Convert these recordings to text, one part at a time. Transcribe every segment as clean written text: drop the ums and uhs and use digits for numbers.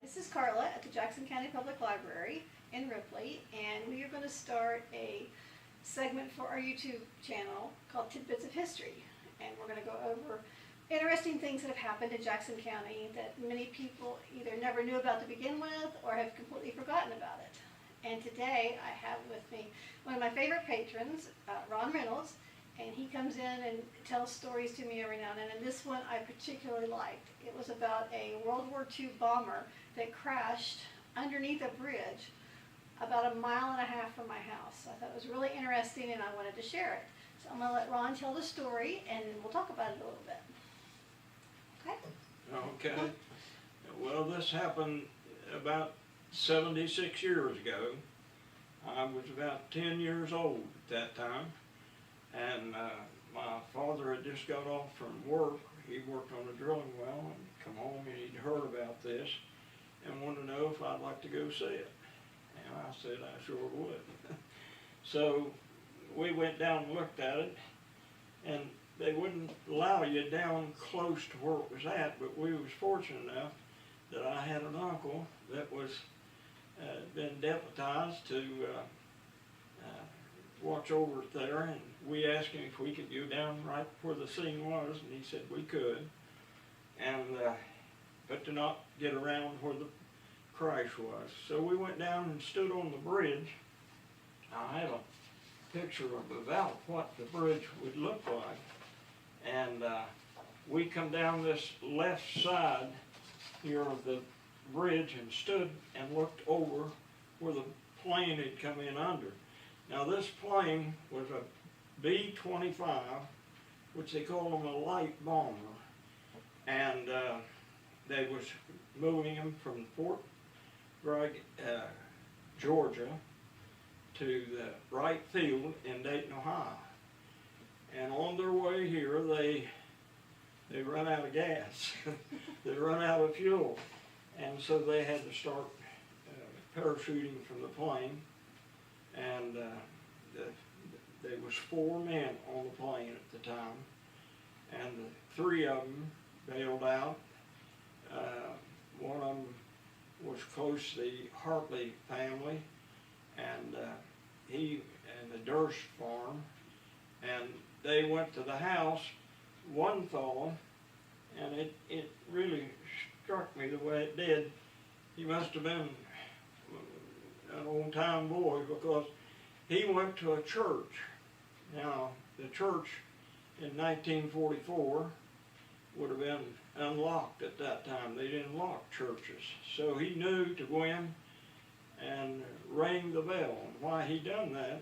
This is Carla at the Jackson County Public Library in Ripley, and we are going to start a segment for our YouTube channel called Tidbits of History. And we're going to go over interesting things that have happened in Jackson County that many people either never knew about to begin with or have completely forgotten about it. And today I have with me one of my favorite patrons, Ron Reynolds, and he comes in and tells stories to me every now and then, and this one I particularly liked. It was about a World War II bomber that crashed underneath a bridge about 1.5 miles from my house. I thought it was really interesting and I wanted to share it. So I'm going to let Ron tell the story and we'll talk about it a little bit. Okay? Okay. Well, this happened about 76 years ago. I was about 10 years old at that time, and my father had just got off from work. He worked on a drilling well and come home and he'd heard about this and wanted to know if I'd like to go see it. And I said I sure would. So we went down and looked at it, and they wouldn't allow you down close to where it was at, but we was fortunate enough that I had an uncle that was been deputized to watch over it there, and we asked him if we could go down right where the scene was, and he said we could, and but to not get around where the crash was. So we went down and stood on the bridge. I have a picture of about what the bridge would look like, and we come down this left side here of the bridge and stood and looked over where the plane had come in under. Now this plane was a B-25, which they call them a light bomber, and they was moving them from Fort Bragg, Georgia to the Wright Field in Dayton, Ohio. And on their way here, they run out of gas. They run out of fuel. And so they had to start parachuting from the plane, and there was 4 men on the plane at the time, and the 3 of them bailed out. One of them was close to the Hartley family, and he and the Durst farm, and they went to the house. One fellow, and it really struck me the way it did. He must have been an old-time boy, because he went to a church. Now, the church in 1944 would have been unlocked at that time. They didn't lock churches. So he knew to go in and ring the bell. And why he done that,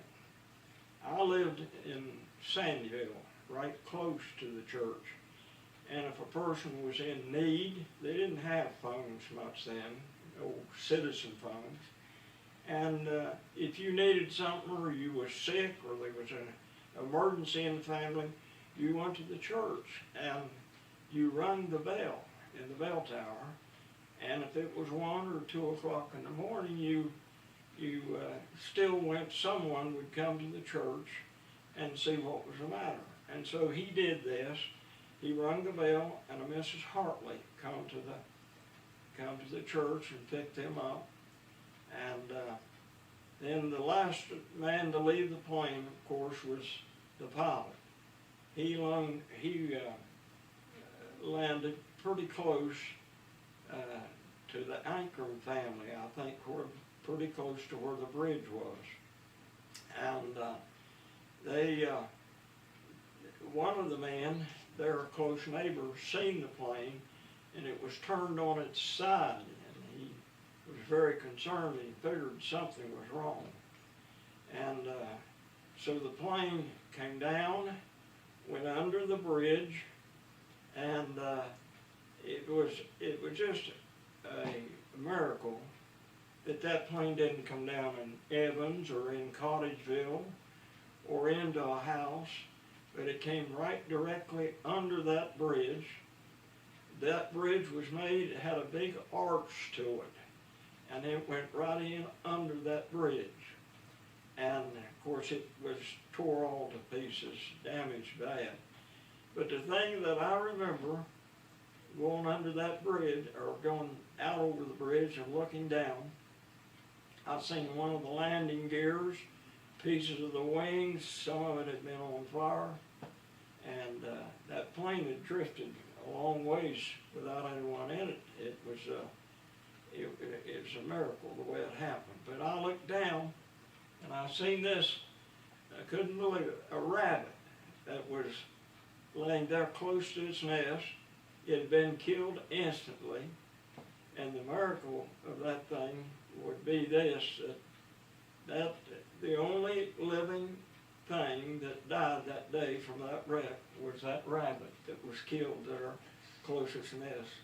I lived in Sandyville, right close to the church. And if a person was in need, they didn't have phones much then, old citizen phones. And if you needed something, or you were sick, or there was an emergency in the family, you went to the church and you rung the bell in the bell tower. And if it was 1 or 2 o'clock in the morning, you still went. Someone would come to the church and see what was the matter. And so he did this. He rung the bell, and a Mrs. Hartley come to the church and picked them up. And then the last man to leave the plane, of course, was the pilot. He landed pretty close to the Ankrum family, I think, pretty close to where the bridge was. And one of the men, their close neighbor, seen the plane, and it was turned on its side, and he was very concerned, and he figured something was wrong. And so the plane came down, went under the bridge, and it was just a miracle that plane didn't come down in Evans or in Cottageville or into a house, but it came right directly under that bridge. That bridge was made, it had a big arch to it, and it went right in under that bridge. And of course it was tore all to pieces, damaged bad. But the thing that I remember going under that bridge, or going out over the bridge and looking down, I seen one of the landing gears, pieces of the wings, some of it had been on fire, and that plane had drifted a long ways without anyone in it. It was a miracle the way it happened. But I looked down, and I seen this, I couldn't believe it, a rabbit that was laying there close to its nest. It had been killed instantly, and the miracle of that thing would be this, that the only living thing that died that day from that wreck was that rabbit that was killed there close to its nest.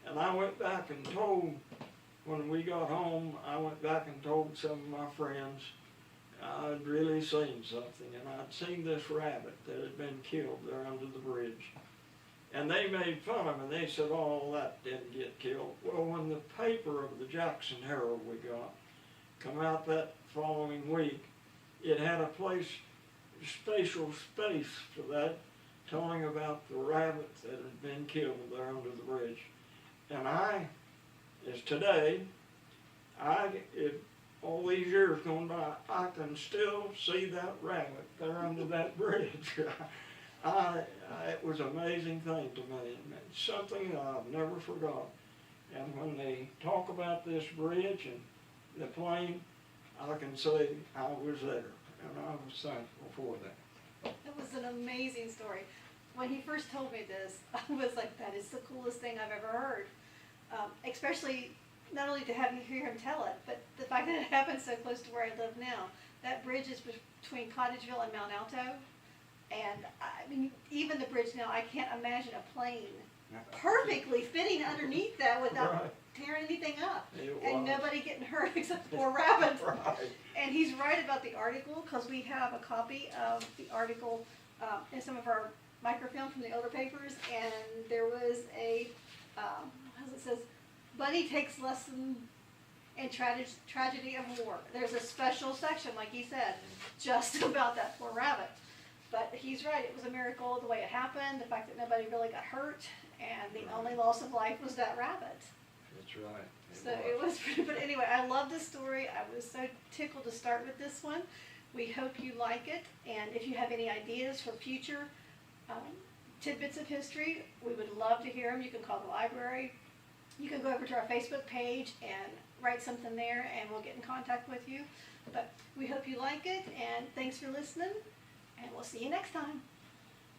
And I went back and told, when we got home, I went back and told some of my friends I'd really seen something, and I'd seen this rabbit that had been killed there under the bridge. And they made fun of me. They said, oh, that didn't get killed. Well, when the paper of the Jackson Herald we got come out that following week, it had a place, spatial space for that, telling about the rabbit that had been killed there under the bridge. And as today, if all these years gone by, I can still see that rabbit there under that bridge. It was an amazing thing to me, and it's something that I've never forgot. And when they talk about this bridge and the plane, I can say I was there, and I was thankful for that. It was an amazing story. When he first told me this, I was like, that is the coolest thing I've ever heard. Especially not only to have you hear him tell it, but the fact that it happened so close to where I live now. That bridge is between Cottageville and Mount Alto. And I mean, even the bridge now, I can't imagine a plane perfectly fitting underneath that without tearing anything up. And nobody getting hurt except poor rabbit. Right. And he's right about the article, because we have a copy of the article in some of our microfilm from the older papers, and there was a, as it says, Bunny takes lesson in tragedy of war. There's a special section, like he said, just about that poor rabbit. But he's right, it was a miracle the way it happened, the fact that nobody really got hurt, and the only loss of life was that rabbit. That's right. It was, but anyway, I love this story. I was so tickled to start with this one. We hope you like it, and if you have any ideas for future tidbits of history, we would love to hear them. You can call the library. You can go over to our Facebook page and write something there, and we'll get in contact with you. But we hope you like it, and thanks for listening, and we'll see you next time.